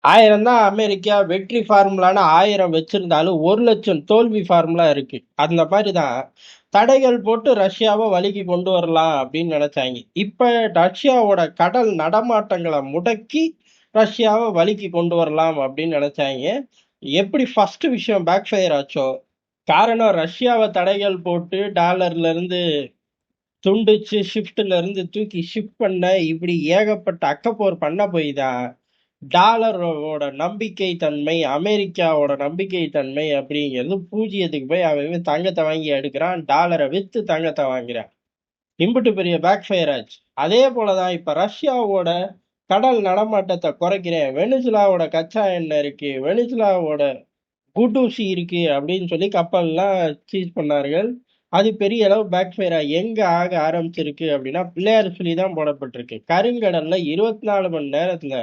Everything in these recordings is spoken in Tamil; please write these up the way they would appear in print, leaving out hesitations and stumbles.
1000 தான் அமெரிக்கா வெற்றி ஃபார்முலான்னு 1000 வச்சிருந்தாலும் 1,00,000 தோல்வி ஃபார்முலா இருக்கு. அந்த மாதிரி தான் தடைகள் போட்டு ரஷ்யாவை வழிக்கு கொண்டு வரலாம் அப்படின்னு நினைச்சாங்க. இப்ப ரஷ்யாவோட கடல் நடமாட்டங்களை முடக்கி ரஷ்யாவை வழிக்கு கொண்டு வரலாம் அப்படின்னு நினைச்சாங்க. எப்படி ஃபர்ஸ்ட் விஷயம் பேக் ஃபயர் ஆச்சோ, காரணம் ரஷ்யாவை தடைகள் போட்டு டாலர்ல இருந்து துண்டிச்சு ஷிஃப்ட்ல இருந்து தூக்கி ஷிஃப்ட் பண்ண இப்படி ஏகப்பட்ட அக்கப்போர் பண்ண போய் தான் டாலரோட நம்பிக்கை தன்மை, அமெரிக்காவோட நம்பிக்கை தன்மை அப்படிங்கிறது பூஜ்ஜியத்துக்கு போய் அவன் தங்கத்தை வாங்கி எடுக்கிறான். டாலரை வித்து தங்கத்தை வாங்குறான். இம்புட்டு பெரிய பேக் ஃபயர் ஆச்சு. அதே போலதான் இப்ப ரஷ்யாவோட கடல் நடமாட்டத்தை குறைக்கிறேன், வெனிசுலாவோட கச்சா எண்ணெய் இருக்கு, வெனிசுலாவோட குண்டூசி இருக்கு அப்படின்னு சொல்லி கப்பல்லாம் சீஸ் பண்ணார்கள். அது பெரிய அளவு பேக் ஃபயரா எங்க ஆக ஆரம்பிச்சிருக்கு அப்படின்னா பிள்ளையார் சொல்லி தான் போடப்பட்டிருக்கு. கருங்கடல்ல 24 மணி நேரத்துல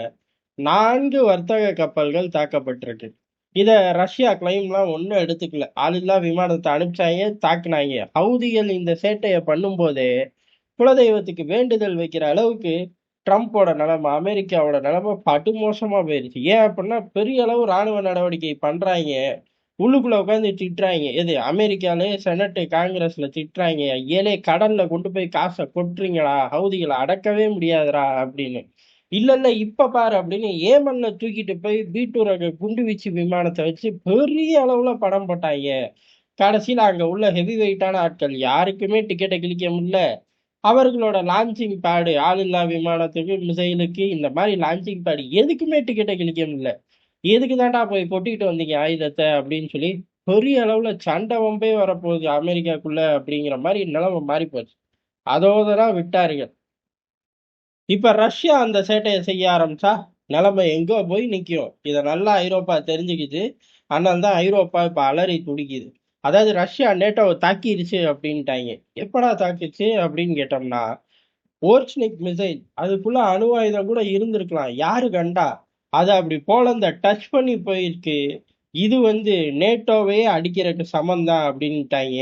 4 வர்த்தக கப்பல்கள் தாக்கப்பட்டிருக்கு. இத ரஷ்யா கிளைம்லாம் ஒன்றும் எடுத்துக்கல. ஆளில்லா விமானத்தை அனுப்பிச்சாங்க, தாக்குனாங்க. ஹவுதிகள் இந்த சேட்டையை பண்ணும்போதே குலதெய்வத்துக்கு வேண்டுதல் வைக்கிற அளவுக்கு ட்ரம்ப்போட நிலைமை, அமெரிக்காவோட நிலைமை படுமோசமா போயிருச்சு. ஏன் அப்படின்னா பெரிய அளவு ராணுவ நடவடிக்கை பண்றாங்க. உள்ளுக்குள்ள உட்காந்து திட்டுறாங்க. எது அமெரிக்காலே செனட்டு காங்கிரஸ்ல திட்டுறாங்க. ஏலே கடல்ல கொண்டு போய் காசை கொட்டுறீங்களா, ஹவுதிகளை அடக்கவே முடியாதுடா அப்படின்னு. இல்ல இல்ல இப்ப பாரு அப்படின்னு ஏமன்ல தூக்கிட்டு போய் பீட்டு ரக குண்டு வீச்சு விமானத்தை வச்சு பெரிய அளவுல படம் போட்டாங்க. கடைசியில அங்க உள்ள ஹெவி வெயிட்டான ஆட்கள் யாருக்குமே டிக்கெட்டை கிழிக்க முடியல. அவர்களோட லான்ச்சிங் பேடு, ஆளில்லா விமானத்துக்கு, மிசைலுக்கு, இந்த மாதிரி லான்ச்சிங் பேடு எதுக்குமே டிக்கெட்டை கிழிக்க முடியல. எதுக்கு தான்டா போய் கொட்டிக்கிட்டு வந்தீங்க ஆயுதத்தை அப்படின்னு சொல்லி பெரிய அளவுல சண்டை வம்பே வரப்போகுது அமெரிக்காக்குள்ள அப்படிங்கிற மாதிரி நிலைமை மாறி போச்சு. அதோடதான் விட்டார்கள். இப்ப ரஷ்யா அந்த சேட்டையை செய்ய ஆரம்பிச்சா நிலைமை எங்கோ போய் நிக்கும். இதை நல்லா ஐரோப்பா தெரிஞ்சுக்கிச்சு. அதனால தான் ஐரோப்பா இப்ப அலறி துடிக்குது. அதாவது ரஷ்யா நேட்டோவை தாக்கிருச்சு அப்படின்ட்டாங்க. எப்படா தாக்குச்சு அப்படின்னு கேட்டோம்னா, ஓர்ச்னிக் மிசைல் அதுக்குள்ள அணு ஆயுதம் கூட இருந்திருக்கலாம், யாரு கண்டா. அது அப்படி போலந்த டச் பண்ணி போயிருக்கு. இது நேட்டோவே அடிக்கிறதுக்கு சமம் தான் அப்படின்ட்டாங்க.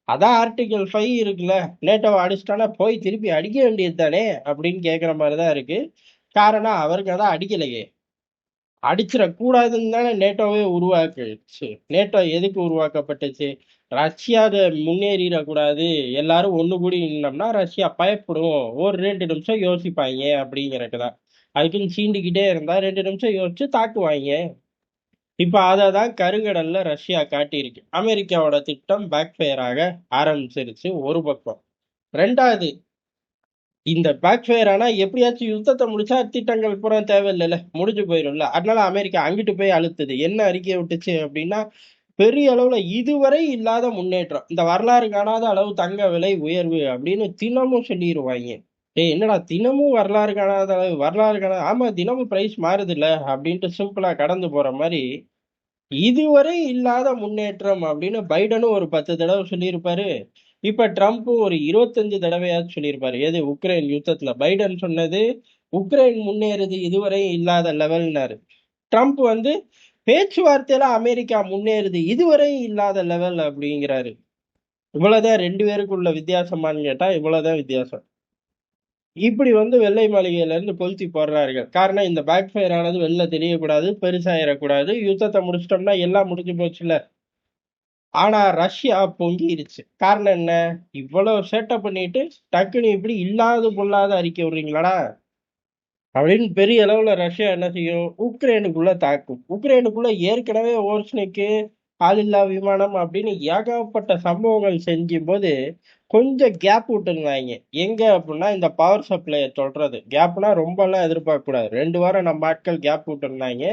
அதான் ஆர்டிகல் 5 இருக்குல்ல, நேட்டோவை அடிச்சிட்டானா போய் திருப்பி அடிக்க வேண்டியது தானே அப்படின்னு கேட்குற மாதிரி தான் இருக்கு. காரணம் அவருக்கு அதான் அடிக்கலையே. அடிச்சிடக்கூடாதுன்னு தானே நேட்டோவே உருவாக்கிடுச்சு. நேட்டோ எதுக்கு உருவாக்கப்பட்டுச்சு? ரஷ்யா முன்னேறிடக்கூடாது, எல்லாரும் ஒண்ணு கூடி நின்னோம்னா ரஷ்யா பயப்படும், ஒரு 2 நிமிஷம் யோசிப்பாங்க அப்படிங்கிறதுக்கு தான். அதுக்குன்னு சீண்டிக்கிட்டே இருந்தா 2 நிமிஷம் யோசிச்சு தாக்குவாங்க. இப்ப அதை தான் கருங்கடல்ல ரஷ்யா காட்டியிருக்கு. அமெரிக்காவோட திட்டம் பேக் ஃபயர் ஆக ஆரம்பிச்சிருச்சு ஒரு பக்கம். ரெண்டாவது, இந்த பேக் ஃபயர் ஆனா எப்படியாச்சும் யுத்தத்தை முடிச்சா திட்டங்கள் பூரா தேவையில்லைல்ல, முடிஞ்சு போயிரும்ல. அதனால அமெரிக்கா அங்கிட்டு போய் அழுத்துது. என்ன அறிக்கை விட்டுச்சு அப்படின்னா, பெரிய அளவுல இதுவரை இல்லாத முன்னேற்றம், இந்த வரலாறு காணாத அளவு தங்க விலை உயர்வு அப்படின்னு தினமும் சொல்லிடுவாங்க. டேய் என்னடா தினமும் வரலாறு காணாத அளவு, வரலாறு காணாத, ஆமா தினமும் பிரைஸ் மாறுது இல்ல அப்படின்ட்டு சிம்பிளா கடந்து போற மாதிரி இதுவரை இல்லாத முன்னேற்றம் அப்படின்னு பைடனும் ஒரு 10 தடவை சொல்லியிருப்பாரு. இப்ப ட்ரம்ப்பும் ஒரு 25 தடவையாவது சொல்லியிருப்பாரு. எது உக்ரைன் யுத்தத்துல பைடன் சொன்னது, உக்ரைன் முன்னேறுது இதுவரை இல்லாத லெவல்னாரு. ட்ரம்ப் பேச்சுவார்த்தையில அமெரிக்கா முன்னேறுது இதுவரை இல்லாத லெவல் அப்படிங்கிறாரு. இவ்வளவுதான் ரெண்டு பேருக்குள்ள வித்தியாசமான்னு கேட்டா இவ்வளவுதான் வித்தியாசம். இப்படி வெள்ளை மாளிகையில இருந்து கொளுத்தி போடுறார்கள். காரணம் இந்த பேக் ஃபயர் ஆனது வெளில தெரியக்கூடாது, பெருசாயிடக்கூடாது. யுத்தத்தை முடிச்சிட்டோம்னா எல்லாம் முடிஞ்சு போச்சுல்ல. ஆனா ரஷ்யா பொங்கிருச்சு. காரணம் என்ன? இவ்வளவு சேட்டை பண்ணிட்டு டக்குன்னு இப்படி இல்லாத பொல்லாத அறிக்கை விடுறீங்களாடா அப்படின்னு பெரிய அளவுல ரஷ்யா என்ன செய்யும்? உக்ரைனுக்குள்ள தாக்கும். உக்ரைனுக்குள்ள ஏற்கனவே ஓர்ஸ்னிக்கு, ஆளில்லா விமானம் அப்படின்னு ஏகப்பட்ட சம்பவங்கள் செஞ்சும் போது கொஞ்சம் கேப் விட்டுருந்தாங்க. எங்க அப்படின்னா இந்த பவர் சப்ளையை சொல்றது. கேப்னா ரொம்ப எல்லாம் எதிர்பார்க்க கூடாது. 2 வாரம் நம்ம ஆட்கள் கேப் விட்டுருந்தாங்க.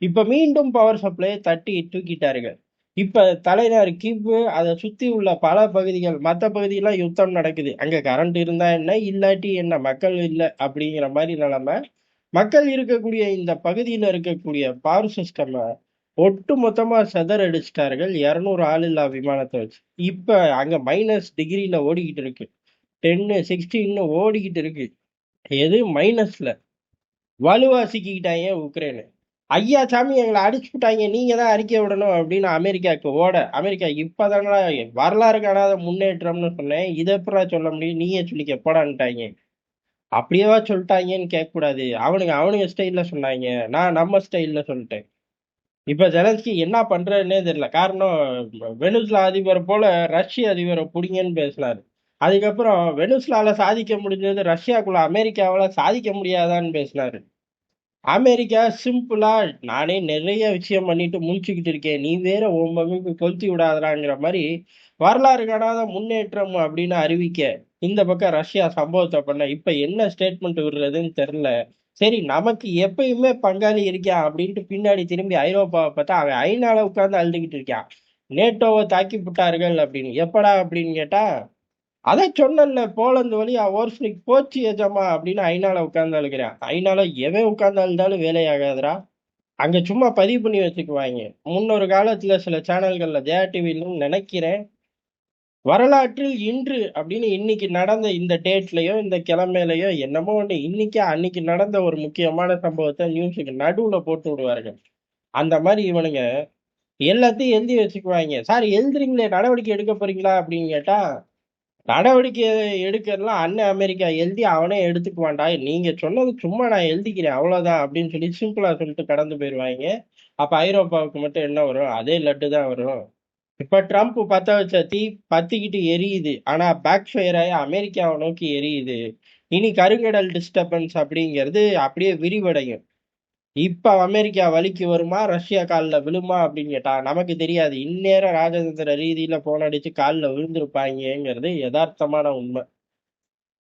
இப்ப மீண்டும் பவர் சப்ளையை தட்டி தூக்கிட்டார்கள். இப்ப தலைநகர் கீவ், அதை சுத்தி உள்ள பல பகுதிகள், மற்ற பகுதியெல்லாம் யுத்தம் நடக்குது. அங்க கரண்ட் இருந்தா என்ன, இல்லாட்டி என்ன, மக்கள் இல்லை அப்படிங்கிற மாதிரி நிலைமை. மக்கள் இருக்கக்கூடிய இந்த பகுதியில இருக்கக்கூடிய பவர் சிஸ்டம் ஒட்டு மொத்தமா சிதறடிச்சிட்டார்கள் 200 ஆளில்லா விமானத்தை வச்சு. இப்ப அங்க -டிகிரில ஓடிக்கிட்டு இருக்கு. 10 16 ஓடிக்கிட்டு இருக்கு. எது மைனஸ்ல வலுவா சிக்கிக்கிட்டாங்க உக்ரைனு. ஐயா சாமி எங்களை அடிச்சு விட்டாங்க, நீங்க தான் அறிக்கை விடணும் அப்படின்னு அமெரிக்காவுக்கு ஓட, அமெரிக்கா இப்பதானடா வரலாறு காணாத முன்னேற்றம்னு சொன்னேன், இதை எப்படா சொல்ல முடியும், நீயே சொல்லிக்க போடான்ட்டாங்க. அப்படியேவா சொல்லிட்டாங்கன்னு கேட்கக்கூடாது. அவனுங்க அவனுங்க ஸ்டைல்ல சொன்னாங்க. நான் நம்ம ஸ்டைல்ல சொல்லிட்டேன். இப்ப ஜெலன்ஸ்கி என்ன பண்றாருன்னே தெரியல. காரணம் வெனிசுலா அதிபர போல ரஷ்ய அதிபர புடிங்கன்னு பேசினாரு. அதுக்கப்புறம் வெனிசுலால சாதிக்க முடிஞ்சது ரஷ்யாக்குள்ள அமெரிக்காவால சாதிக்க முடியாதான்னு பேசினாரு. அமெரிக்கா சிம்பிளா நானே நிறைய விஷயம் பண்ணிட்டு முழிச்சுக்கிட்டு இருக்கேன். நீ வேற உன் பங்குக்கு கொளுத்தி விடாதடாங்கிற மாரி வரலாறு காணாத முன்னேற்றம் அப்படின்னு அறிவிக்க, இந்த பக்கம் ரஷ்யா சம்பவத்த பண்ண, இப்ப என்ன ஸ்டேட்மெண்ட் விடுறதுன்னு தெரியல. சரி நமக்கு எப்பயுமே பங்காளி இருக்கான் அப்படின்ட்டு பின்னாடி திரும்பி ஐரோப்பாவ பார்த்தா, அவன் ஐநால உட்கார்ந்து அழுதுகிட்டு இருக்கான். நேட்டோவ தாக்கி புட்டார்கள் அப்படின்னு. எப்படா அப்படின்னு கேட்டா, அதான் சொன்னேன்ல போலந்து வழியா ஓர்ஸ்னிக் போச்சு எஜமா அப்படின்னு ஐநால உட்கார்ந்து அழுகிறேன். ஐநால எவன் உட்கார்ந்து அழுதாலும் வேலையாகாதுடா. அங்க சும்மா பதிவு பண்ணி வச்சுக்குவாங்க. முன்னொரு காலத்துல சில சேனல்கள்ல ஜெயா டிவின்னு நினைக்கிறேன். வரலாற்றில் இன்று அப்படின்னு இன்னைக்கு நடந்த இந்த டேட்லயோ, இந்த கிழமையிலயோ என்னமோ ஒண்ணு இன்னைக்கு அன்னைக்கு நடந்த ஒரு முக்கியமான சம்பவத்த நியூஸுக்கு நடுவுல போட்டு விடுவார்கள். அந்த மாரி இவனுங்க எல்லாத்தையும் எழுதி வச்சுக்குவாய்ங்க. "சார் எழுதுறீங்களே நடவடிக்கை எடுக்க போறீங்களா?" அப்படின்னு கேட்டா, நடவடிக்கை எடுக்கிறலாம் அண்ணன் அமெரிக்கா எழுதி அவனே எடுத்துக்குவான்டா. நீங்க சொன்னது சும்மா நான் எழுதிக்கிறேன் அவ்வளோதான் அப்படின்னு சொல்லி சிம்பிளா சொல்லிட்டு கடந்து போயிருவாய்ங்க. அப்ப ஐரோப்பாவுக்கு மட்டும் என்ன வரும்? அதே லட்டு தான் வரும். இப்ப ட்ரம்ப் பத்த வச்ச தீ பத்திக்கிட்டு எரியுது. ஆனா பேக் ஃபயர் ஆயி அமெரிக்காவ நோக்கி எரியுது. இனி கருங்கடல் டிஸ்டர்பன்ஸ் அப்படிங்கிறது அப்படியே விரிவடையும். இப்ப அமெரிக்கா வலிக்கு வருமா? ரஷ்யா கால்ல விழுமா? அப்படின்னு கேட்டா, நமக்கு தெரியாது. இந்நேரம் ராஜதந்திர ரீதியில போன் அடிச்சு கால்ல விழுந்திருப்பாய்ங்கங்கிறது எதார்த்தமான உண்மை.